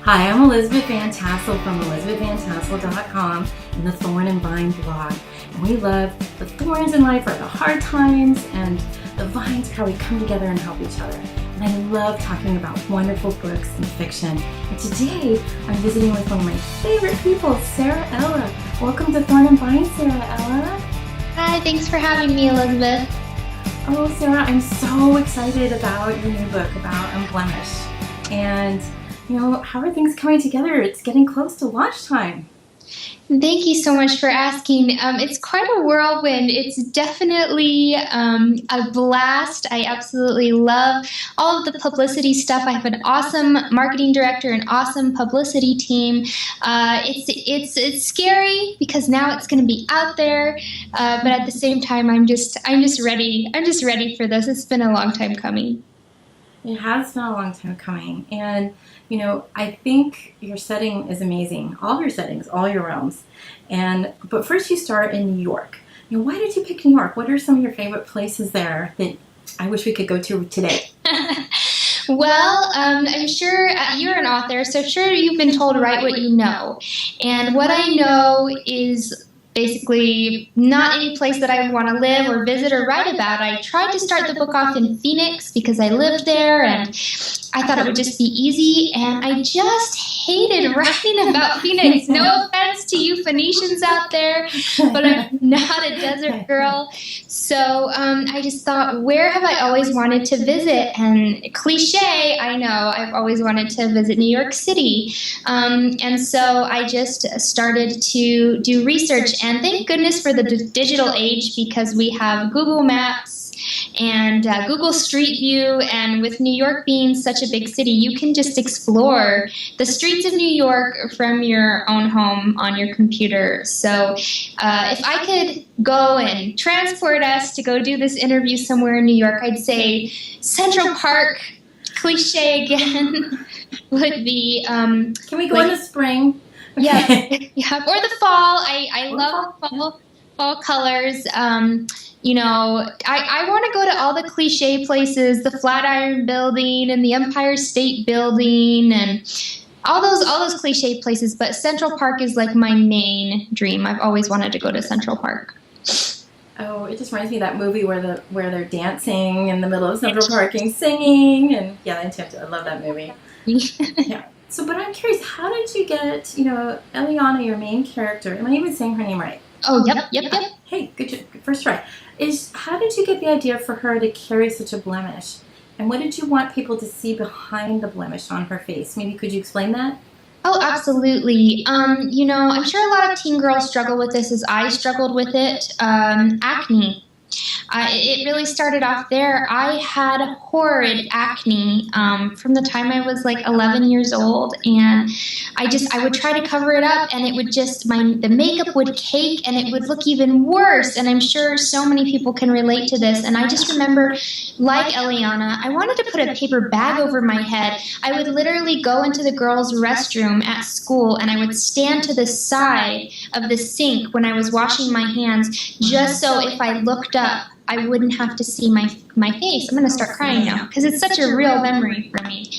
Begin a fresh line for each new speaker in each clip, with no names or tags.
Hi, I'm Elizabeth Van Tassel from elizabethvantassel.com and the Thorn and Vine blog. And we love the thorns in life, or the hard times, and the vines, how we come together and help each other. And I love talking about wonderful books and fiction. And today, I'm visiting with one of my favorite people, Sara Ella. Welcome to Thorn and Vine, Sara Ella.
Hi, thanks for having me, Elizabeth.
Oh, Sara, I'm so excited about your new book about Unblemished. And how are things coming together? It's getting close to launch time.
Thank you so much for asking. It's quite a whirlwind. It's definitely a blast. I absolutely love all of the publicity stuff. I have an awesome marketing director, an awesome publicity team. It's scary because now it's going to be out there, but at the same time, I'm just ready. I'm just ready for this. It's been a long time coming.
It has been a long time coming, and I think your setting is amazing. All of your settings, all your realms. But first you start in New York. Why did you pick New York? What are some of your favorite places there that I wish we could go to today?
Well, I'm sure you're an author, so sure you've been told write what you know. And what I know is basically not any place that I want to live or visit or write about. I tried to start the book off in Phoenix because I lived there and I thought it would just be easy, and I just hated writing about Phoenix. No offense to you Phoenicians out there, but I'm not a desert girl. So I just thought, where have I always wanted to visit? And cliche, I know, I've always wanted to visit New York City. And so I just started to do research, and thank goodness for the digital age, because we have Google Maps and Google Street View, and with New York being such a big city, you can just explore the streets of New York from your own home on your computer. So if I could go and transport us to go do this interview somewhere in New York, I'd say Central Park, cliche again, would be...
Can we go in the spring?
Okay. Yeah, or the fall. I love fall colors. I want to go to all the cliche places, the Flatiron Building and the Empire State Building and all those cliche places, but Central Park is like my main dream. I've always wanted to go to Central Park.
Oh, it just reminds me of that movie where they're dancing in the middle of Central Park and singing, and yeah, I love that movie. Yeah. So, but I'm curious, how did you get, Eliana, your main character? Am I even saying her name right?
Oh, yep.
Hey, good first try. How did you get the idea for her to carry such a blemish? And what did you want people to see behind the blemish on her face? Maybe could you explain that?
Oh, absolutely. I'm sure a lot of teen girls struggle with this, as I struggled with it. Acne. It really started off there. I had horrid acne from the time I was like 11 years old, and I would try to cover it up, and it would just, the makeup would cake, and it would look even worse, and I'm sure so many people can relate to this. And I just remember, like Eliana, I wanted to put a paper bag over my head. I would literally go into the girls' restroom at school, and I would stand to the side of the sink when I was washing my hands, just so if I looked up, I wouldn't have to see my face. I'm going to start crying now because it's such a real memory for me.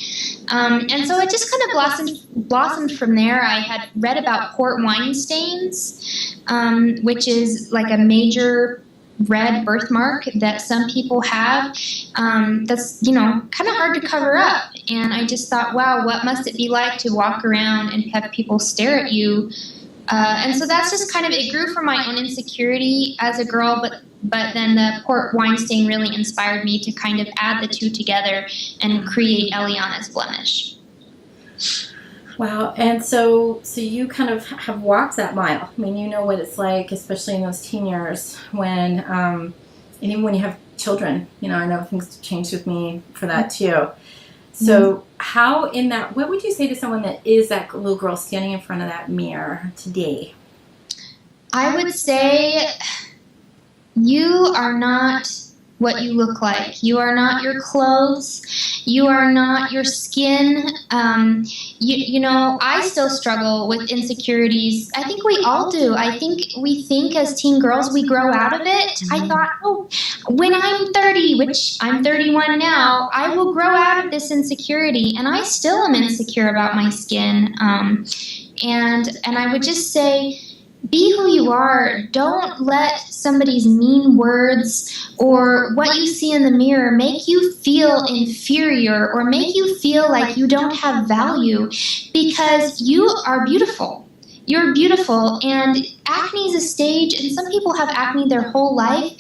And so it just kind of blossomed from there. I had read about port wine stains, which is like a major red birthmark that some people have. That's, kind of hard to cover up. And I just thought, wow, what must it be like to walk around and have people stare at you? And so that's just kind of, it grew from my own insecurity as a girl, but then the port wine stain really inspired me to kind of add the two together and create Eliana's blemish.
Wow, and so you kind of have walked that mile. I mean, you know what it's like, especially in those teen years when, and even when you have children, I know things changed with me for that too. So what would you say to someone that is that little girl standing in front of that mirror today?
I would say you are not what you look like. You are not your clothes. You are not your skin. you know, I still struggle with insecurities. I think we all do. I think we think as teen girls we grow out of it. I thought, oh, when I'm 30, which I'm 31 now, I will grow out of this insecurity. And I still am insecure about my skin. And I would just say, be who you are. Don't let somebody's mean words or what you see in the mirror make you feel inferior or make you feel like you don't have value, because you are beautiful. You're beautiful, and acne is a stage, and some people have acne their whole life,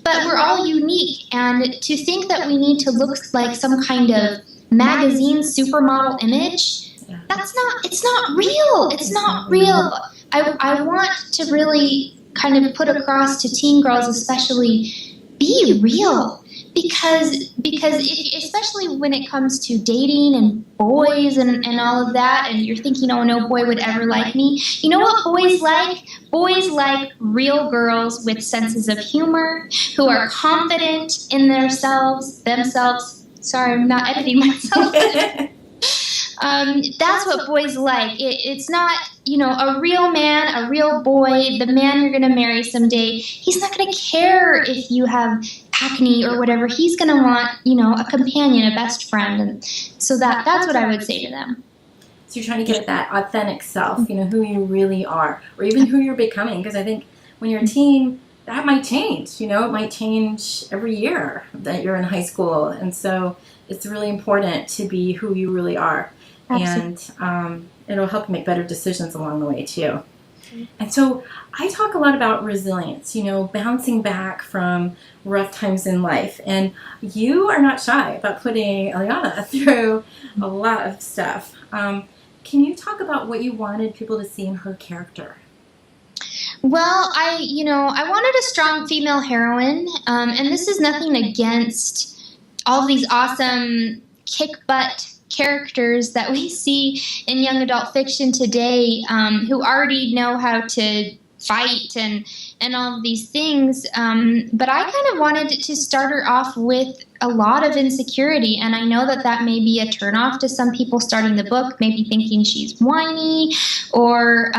but we're all unique. And to think that we need to look like some kind of magazine supermodel image, it's not real. It's not real. I want to really kind of put across to teen girls especially, be real. Because especially when it comes to dating and boys and all of that, and you're thinking, oh, no boy would ever like me. You know what boys like? Boys like real girls with senses of humor, who are confident in themselves. Sorry, I'm not editing myself. That's what boys like. It's not, you know, a real man, a real boy, the man you're going to marry someday. He's not going to care if you have acne or whatever. He's going to want, you know, a companion, a best friend. And so that's what I would say to them.
So you're trying to get at that authentic self, you know, who you really are, or even who you're becoming. Because I think when you're a teen, that might change. You know, it might change every year that you're in high school. And so it's really important to be who you really are. Absolutely. And it'll help you make better decisions along the way, too. And so I talk a lot about resilience, you know, bouncing back from rough times in life. And you are not shy about putting Eliana through a lot of stuff. Can you talk about what you wanted people to see in her character?
Well, I wanted a strong female heroine, and this is nothing against all these awesome kick-butt characters that we see in young adult fiction today, who already know how to fight and all of these things. But I kind of wanted to start her off with a lot of insecurity, and I know that may be a turnoff to some people starting the book, maybe thinking she's whiny or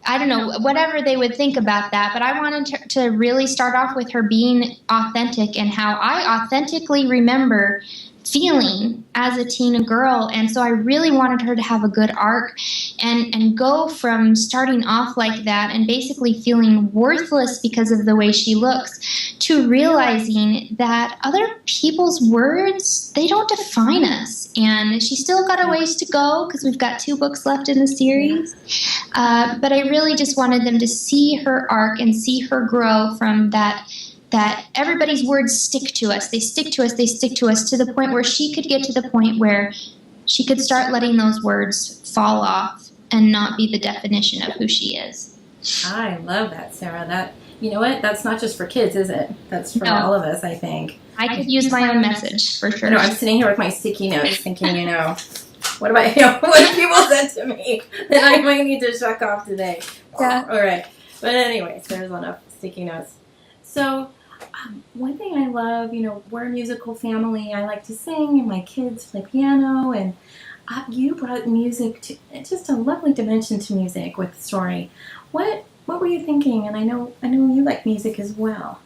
I don't know, whatever they would think about that. But I wanted to really start off with her being authentic and how I authentically remember feeling as a teen girl. And so I really wanted her to have a good arc and go from starting off like that and basically feeling worthless because of the way she looks to realizing that other people's words, they don't define us. And she's still got a ways to go because we've got 2 books left in the series. But I really just wanted them to see her arc and see her grow from that everybody's words stick to us. They stick to us to the point where she could get to the point where she could start letting those words fall off and not be the definition of who she is.
I love that, Sarah. That, you know what? That's not just for kids, is it? That's for all of us, I think.
I could use my own message, for sure.
No, I'm sitting here with my sticky notes thinking, you know, what have people said to me that I might need to check off today?
Yeah.
All right. But anyways, there's enough sticky notes. So, one thing I love, you know, we're a musical family. I like to sing, and my kids play piano, and you brought music to just a lovely dimension to music with the story. What were you thinking? And I know you like music as well.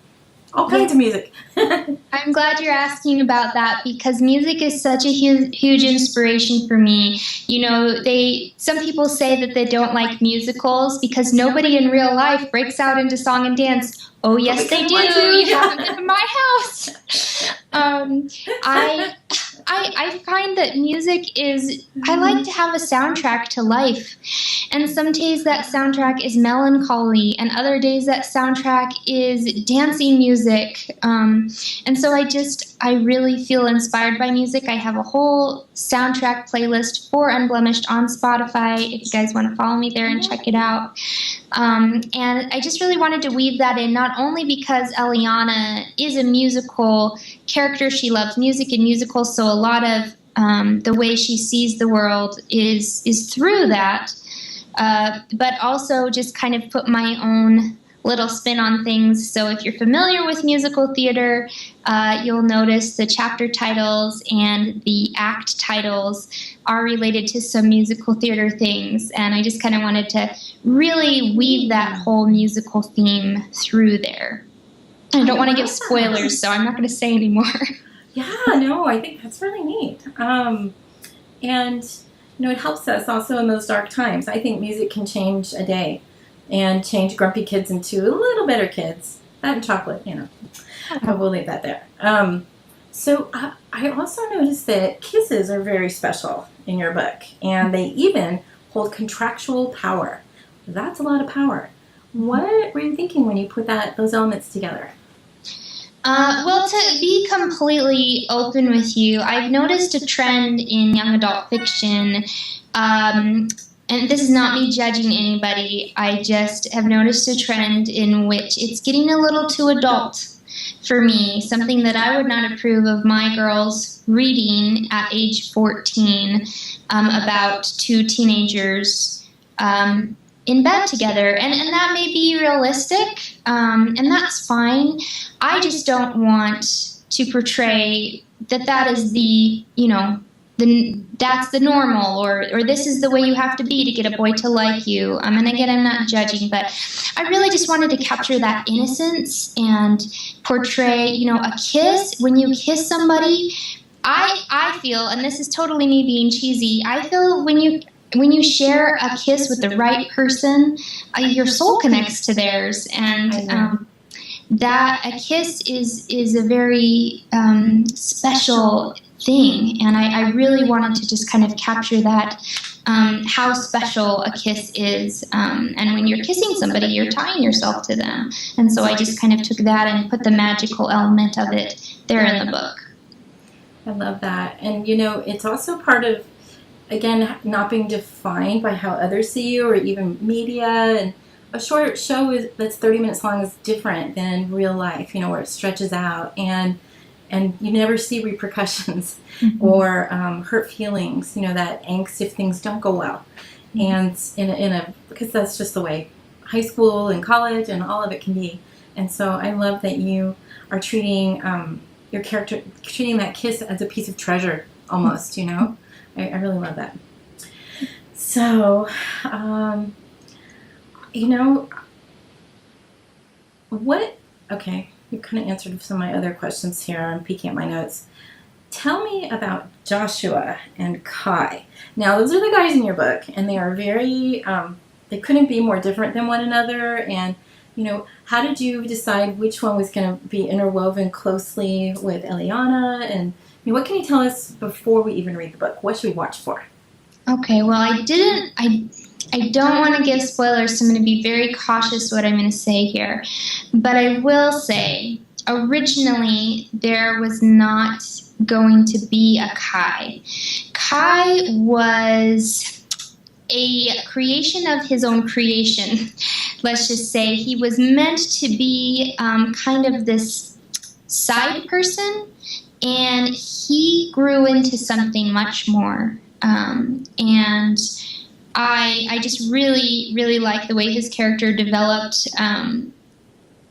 All kinds of music.
I'm glad you're asking about that because music is such a huge inspiration for me. You know, some people say that they don't like musicals because nobody in real life breaks out into song and dance. Oh, yes, they do. You haven't been to my house. I find that music is, I like to have a soundtrack to life. And some days that soundtrack is melancholy, and other days that soundtrack is dancing music. And so I really feel inspired by music. I have a whole soundtrack playlist for Unblemished on Spotify, if you guys want to follow me there and check it out. And I just really wanted to weave that in, not only because Eliana is a musical character, she loves music and musicals, so a lot of the way she sees the world is through that, but also just kind of put my own little spin on things. So if you're familiar with musical theater, you'll notice the chapter titles and the act titles are related to some musical theater things. And I just kind of wanted to really weave that whole musical theme through there. I don't want to give spoilers, so I'm not going to say anymore.
Yeah, no, I think that's really neat. And, it helps us also in those dark times. I think music can change a day and change grumpy kids into a little better kids. That and chocolate, we'll leave that there. So I also noticed that kisses are very special in your book, and they even hold contractual power. That's a lot of power. What were you thinking when you put those elements together?
Well, to be completely open with you, I've noticed a trend in young adult fiction, and this is not me judging anybody. I just have noticed a trend in which it's getting a little too adult for me, something that I would not approve of my girls reading at age 14 about two teenagers in bed together. And that may be realistic, and that's fine. I just don't want to portray that is the, that's the normal, or this is the way you have to be to get a boy to like you. And again, I'm not judging, but I really just wanted to capture that innocence and portray, a kiss. When you kiss somebody, I feel, and this is totally me being cheesy, I feel when you share a kiss with the right person, your soul connects to theirs, and that a kiss is a very special thing, and I really wanted to just kind of capture that, how special a kiss is, and when you're kissing somebody, you're tying yourself to them, and so I just kind of took that and put the magical element of it there in the book.
I love that, and it's also part of, again, not being defined by how others see you or even media. And a short show that's 30 minutes long is different than real life, where it stretches out and you never see repercussions or hurt feelings, that angst if things don't go well. And because that's just the way high school and college and all of it can be. And so I love that you are treating your character, treating that kiss as a piece of treasure almost, I really love that. So, okay, you kind of answered some of my other questions here. I'm peeking at my notes. Tell me about Joshua and Kai. Now, those are the guys in your book, and they are very, they couldn't be more different than one another. And, how did you decide which one was going to be interwoven closely with Eliana? And what can you tell us before we even read the book? What should we watch for?
Okay, well, I don't want to give spoilers, so I'm going to be very cautious what I'm going to say here. But I will say, originally, there was not going to be a Kai. Kai was a creation of his own creation. Let's just say he was meant to be kind of this side person, and he grew into something much more. And I just really, really like the way his character developed,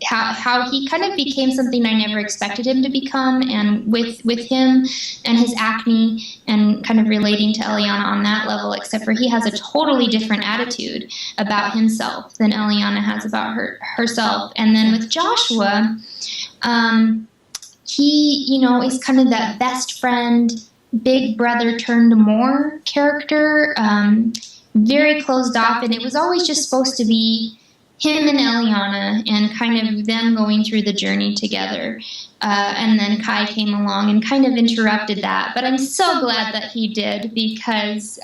how he kind of became something I never expected him to become, and with him and his acne and kind of relating to Eliana on that level, except for he has a totally different attitude about himself than Eliana has about herself. And then with Joshua, he, is kind of that best friend, big brother turned more character, very closed off, and it was always just supposed to be him and Eliana and kind of them going through the journey together. And then Kai came along and kind of interrupted that. But I'm so glad that he did, because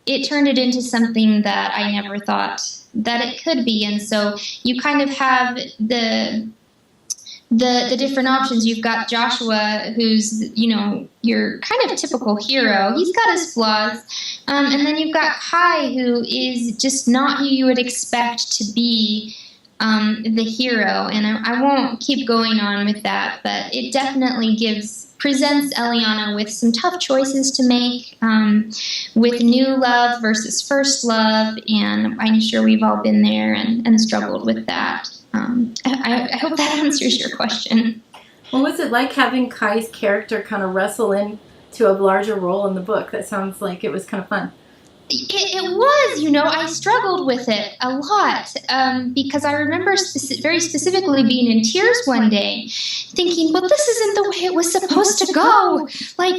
it turned it into something that I never thought that it could be. And so you kind of have the different options. You've got Joshua, who's, your kind of typical hero. He's got his flaws. And then you've got Kai, who is just not who you would expect to be the hero. And I won't keep going on with that, but it definitely gives presents Eliana with some tough choices to make, with new love versus first love, and I'm sure we've all been there and struggled with that. I hope that answers your question.
What was it like having Kai's character kind of wrestle into a larger role in the book? That sounds like it was kind of fun.
It was, I struggled with it a lot, because I remember very specifically being in tears one day, thinking, well, this isn't the way it was supposed to go. I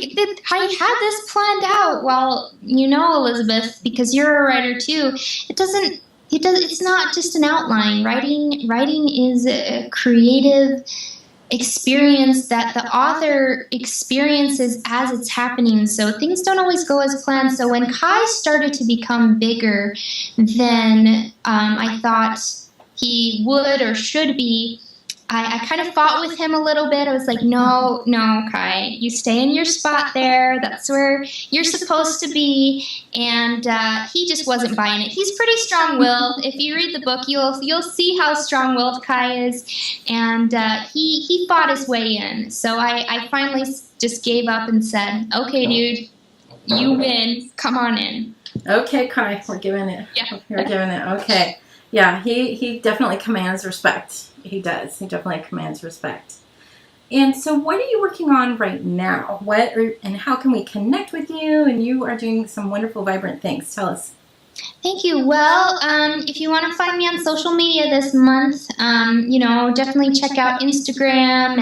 had this planned out. Well, Elizabeth, because you're a writer too, it's not just an outline. Writing is a creative experience that the author experiences as it's happening, so things don't always go as planned. So when Kai started to become bigger than I thought he would or should be, I kind of fought with him a little bit. I was like, no, Kai, you stay in your spot there. That's where you're supposed to be. And he just wasn't buying it. He's pretty strong-willed. If you read the book, you'll see how strong-willed Kai is. And he fought his way in. So I finally just gave up and said, okay, dude, you win. Come on in.
Okay, Kai, we're giving it.
Yeah.
We're giving it. Okay. Yeah, he definitely commands respect. He does. He definitely commands respect. And so what are you working on right now? And how can we connect with you? And you are doing some wonderful, vibrant things. Tell us.
Thank you. Well, if you want to find me on social media this month, definitely check out Instagram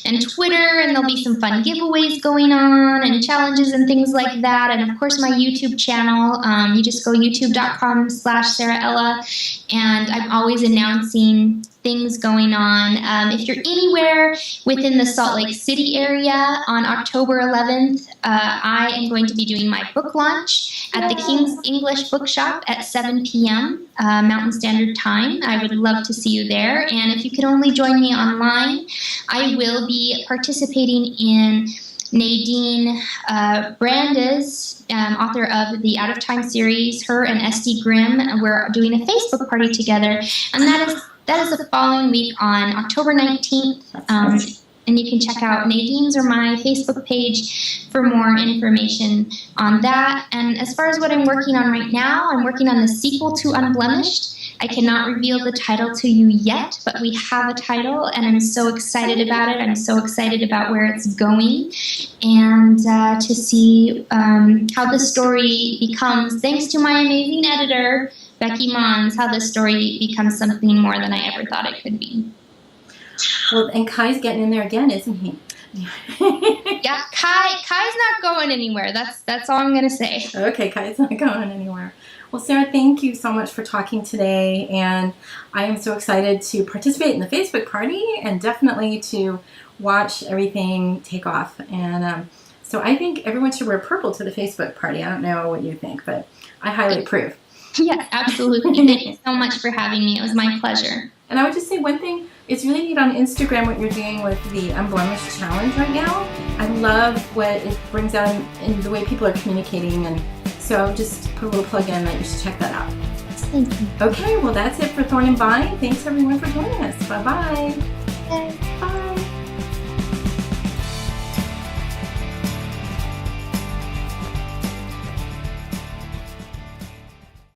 and Twitter, and there'll be some fun giveaways going on and challenges and things like that. And of course, my YouTube channel. You just go youtube.com/Sara Ella, and I'm always announcing things going on. If you're anywhere within the Salt Lake City area on October 11th, I am going to be doing my book launch at the King's English Bookshop at 7 p.m. Mountain Standard Time. I would love to see you there. And if you could only join me online, I will be participating in Nadine Brandes, author of the Out of Time series. Her and SD Grimm, we're doing a Facebook party together, and that is the following week on October 19th. And you can check out Nadine's or my Facebook page for more information on that. And as far as what I'm working on right now, I'm working on the sequel to Unblemished. I cannot reveal the title to you yet, but we have a title, and I'm so excited about it. I'm so excited about where it's going, and to see how the story becomes, thanks to my amazing editor, Becky Mons, how the story becomes something more than I ever thought it could be.
Well, and Kai's getting in there again, isn't he?
Yeah, Kai's not going anywhere. That's all I'm going to say.
Okay, Kai's not going anywhere. Well, Sara, thank you so much for talking today, and I am so excited to participate in the Facebook party and definitely to watch everything take off. And so I think everyone should wear purple to the Facebook party. I don't know what you think, but I highly approve.
Yes, absolutely. Thank you so much for having me. It was my pleasure.
And I would just say one thing, it's really neat on Instagram what you're doing with the Unblemished Challenge right now. I love what it brings out in the way people are communicating, and so just put a little plug in that you should check that out.
Thank you.
Okay, well that's it for Thorn and Vine. Thanks everyone for joining us. Bye-bye.
Bye.